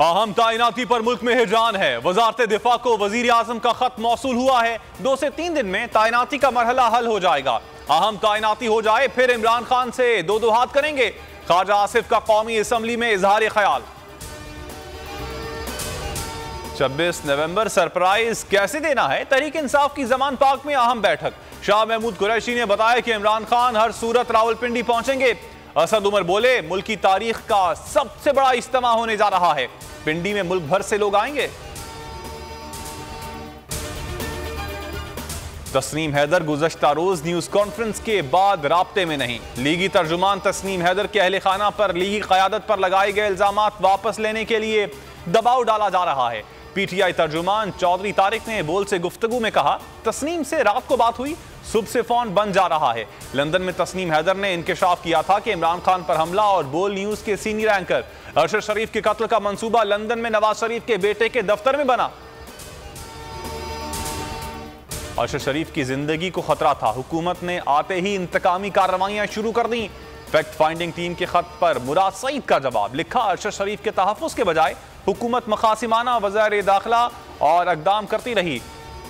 अहम तैनाती पर मुल्क में हिजरान है। वजारत दिफा को वजीर आजम का खत मौसूल हुआ है। 2 से 3 दिन में तैनाती का मरहला हल हो जाएगा। अहम तैनाती हो जाए फिर इमरान खान से दो हाथ करेंगे। ख्वाजा आसिफ का कौमी असम्बली में इजहार ख्याल। 26 नवंबर सरप्राइज कैसे देना है, तहरीक इंसाफ की जमान पाक में अहम बैठक। शाह महमूद कुरैशी ने बताया कि इमरान खान हर सूरत रावलपिंडी पहुंचेंगे। असद उमर बोले मुल्क की तारीख का सबसे बड़ा इज्तिमा होने जा रहा है। पिंडी में मुल्क भर से लोग आएंगे। तस्नीम हैदर गुज़श्ता रोज न्यूज कॉन्फ्रेंस के बाद राब्ते में नहीं। लीगी तर्जुमान तस्नीम हैदर के अहले खाना पर लीगी क़यादत पर लगाए गए इल्जामात वापस लेने के लिए दबाव डाला जा रहा है। पीटीआई तर्जुमान चौधरी तारिक ने बोल से गुफ्तगू में कहा, तस्नीम से रात को बात हुई, सुबह से फोन बन जा रहा है। लंदन में तस्नीम हैदर ने इंकशाफ किया था कि इमरान खान पर हमला और बोल न्यूज के सीनियर एंकर अरशद शरीफ के कत्ल का मंसूबा लंदन में नवाज शरीफ के बेटे के दफ्तर में बना। अरशद शरीफ की जिंदगी को खतरा था। हुकूमत ने आते ही इंतकामी कार्रवाइयां शुरू कर दी। फैक्ट फाइंडिंग टीम के खत पर मुराद सईद का जवाब लिखा, अरशद शरीफ के तहफ़्फ़ुज़ के बजाय हुकूमत मखासिमाना वज़ार दाखिला और इक़दाम करती रही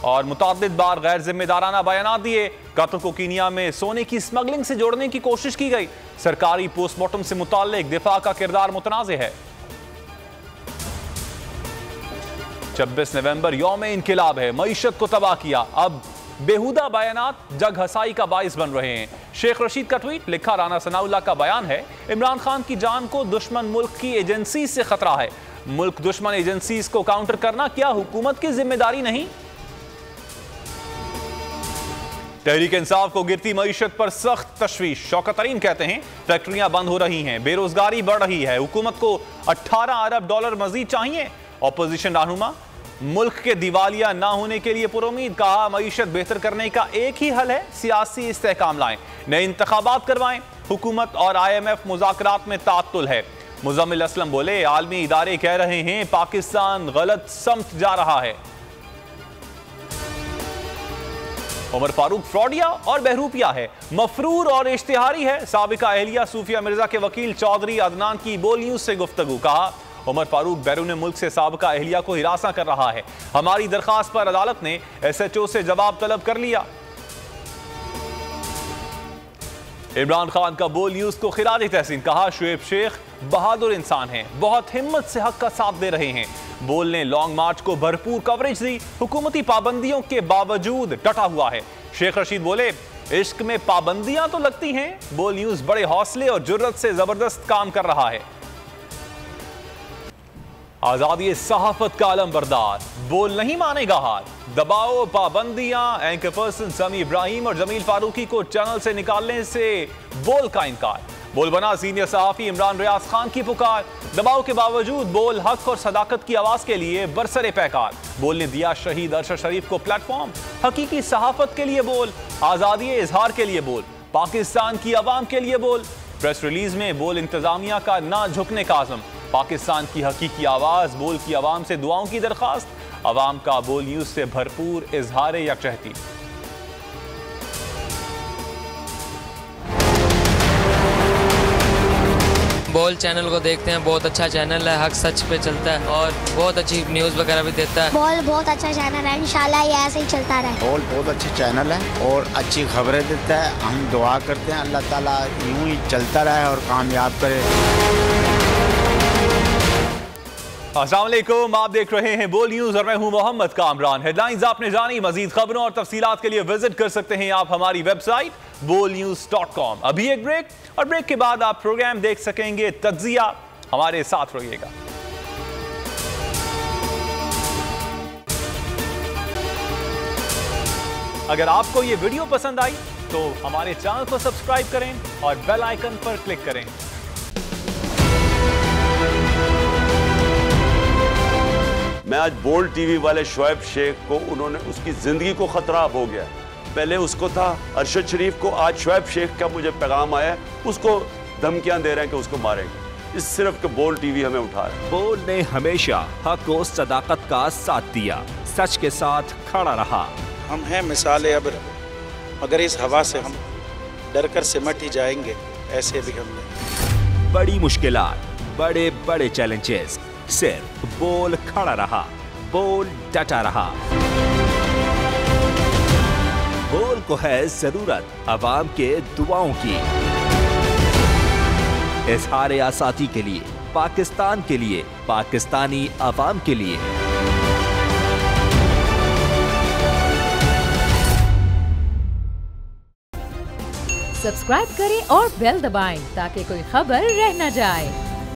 और मुतअद्दिद बार गैर जिम्मेदाराना बयान दिए। कत्ल को कीनिया में सोने की स्मगलिंग से जोड़ने की कोशिश की गई। सरकारी पोस्टमार्टम से मुताल्लिक दिफा का किरदार मुतनाज़े है। 26 नवंबर यौम इनकिलाब है। मईशत को तबाह किया, अब बेहुदा बयानात जग हसाई का बाइस बन रहे हैं। शेख रशीद का ट्वीट लिखा, राना सनाउल्लाह का बयान है, इमरान खान की जान को दुश्मन मुल्क की एजेंसी से खतरा है। मुल्क दुश्मन एजेंसीज को काउंटर करना क्या हुकूमत की जिम्मेदारी नहीं? तहरीक इंसाफ को गिरती मईशत पर सख्त तशवीश। शौकत तरीन कहते हैं फैक्ट्रियां बंद हो रही हैं, बेरोजगारी बढ़ रही है, हुकूमत को 18 अरब डॉलर मजीद चाहिए। ऑपोजिशन रहनुमा मुल्क के दिवालिया ना होने के लिए पुरुमीद, कहा मईशत बेहतर करने का एक ही हल है, सियासी इस्तेहकाम लाएं, नए इंतखाबात करवाएं। हुकूमत और IMF मुज़ाकरात में ताअत्तुल है। मुज़म्मिल असलम बोले आलमी इदारे कह रहे हैं पाकिस्तान गलत समत जा रहा है। उमर फारूक फ्रॉडिया और बहरूपिया है, मफरूर और इश्तिहारी है। साबिका अहलिया सूफिया मिर्जा के वकील चौधरी अदनान की बोल न्यूज से गुफ्तगू, कहा उमर फारूक बैरून मुल्क से साबिका अहलिया को हिरासा कर रहा है। हमारी दरखास्त पर अदालत ने SHO से जवाब तलब कर लिया। इमरान खान का बोल न्यूज को खिराज तहसीन, कहा शुएब शेख बहादुर इंसान हैं, बहुत हिम्मत से हक का साथ दे रहे हैं। बोल ने लॉन्ग मार्च को भरपूर कवरेज दी, हुकूमती पाबंदियों के बावजूद डटा हुआ है। शेख रशीद बोले इश्क में पाबंदियां तो लगती हैं, बोल न्यूज बड़े हौसले और जुर्रत से जबरदस्त काम कर रहा है। आजादी सहाफत का आलम बरदार, बोल नहीं मानेगा हार, दबाओ पाबंदियां। एंकर पर्सन समी इब्राहिम और जमील फारूकी को चैनल से निकालने से बोल का इनकार। बोल बना सीनियर सहाफी इमरान रियाज खान की पुकार, दबाव के बावजूद बोल हक और सदाकत की आवाज के लिए बरसरे पैकार। बोल ने दिया शहीद अरशद शरीफ को प्लेटफॉर्म, हकीकी सहाफत के लिए बोल, आजादी इजहार के लिए बोल, पाकिस्तान की आवाम के लिए बोल। प्रेस रिलीज में बोल इंतजामिया का ना झुकने का आज़म, पाकिस्तान की हकीकी आवाज, बोल की आवाम से दुआओं की दरखास्त, आवाम का बोल न्यूज से भरपूर इजहार यकजहती। बोल चैनल को देखते हैं, बहुत अच्छा चैनल है, हक सच पे चलता है और बहुत अच्छी न्यूज़ वगैरह भी देता है। बोल बहुत अच्छा चैनल है, इंशाल्लाह ये ऐसे ही चलता रहे। बोल बहुत अच्छा चैनल है और अच्छी खबरें देता है। हम दुआ करते हैं अल्लाह ताला यूं ही चलता रहे और कामयाब करे। अस्सलाम वालेकुम, आप देख रहे हैं बोल न्यूज और मैं हूं मोहम्मद कामरान। हेडलाइंस आपने जानी, मजीद खबरों और तफसीलात के लिए विजिट कर सकते हैं आप हमारी वेबसाइट bolnews.com। अभी एक ब्रेक और ब्रेक के बाद आप प्रोग्राम देख सकेंगे तज्जिया। हमारे साथ रहिएगा। अगर आपको ये वीडियो पसंद आई तो हमारे चैनल को सब्सक्राइब करें और बेल आइकन पर क्लिक करें। मैं आज बोल्ड टीवी वाले शुएब शेख को, उन्होंने उसकी जिंदगी को खतरा हो गया। पहले उसको था अरशद शरीफ को, आज शुएब शेख का मुझे पैगाम आया, उसको धमकियां दे रहे हैं कि उसको मारेंगे। इस सिर्फ के बोल्ड टीवी हमें उठा रहा है। बोल्ड ने हमेशा हक और सदाकत का साथ दिया, सच के साथ खड़ा रहा। हम हैं मिसाल अब्र, मगर इस हवा से हम डर कर सिमट ही जाएंगे, ऐसे भी हमने। बड़ी मुश्किलात, बड़े बड़े चैलेंजेस, सिर्फ बोल खड़ा रहा, बोल डटा रहा। बोल को है जरूरत अवाम के दुआओं की। इजहार आसाती के लिए, पाकिस्तान के लिए, पाकिस्तानी अवाम के लिए। सब्सक्राइब करें और बेल दबाएं ताकि कोई खबर रह न जाए।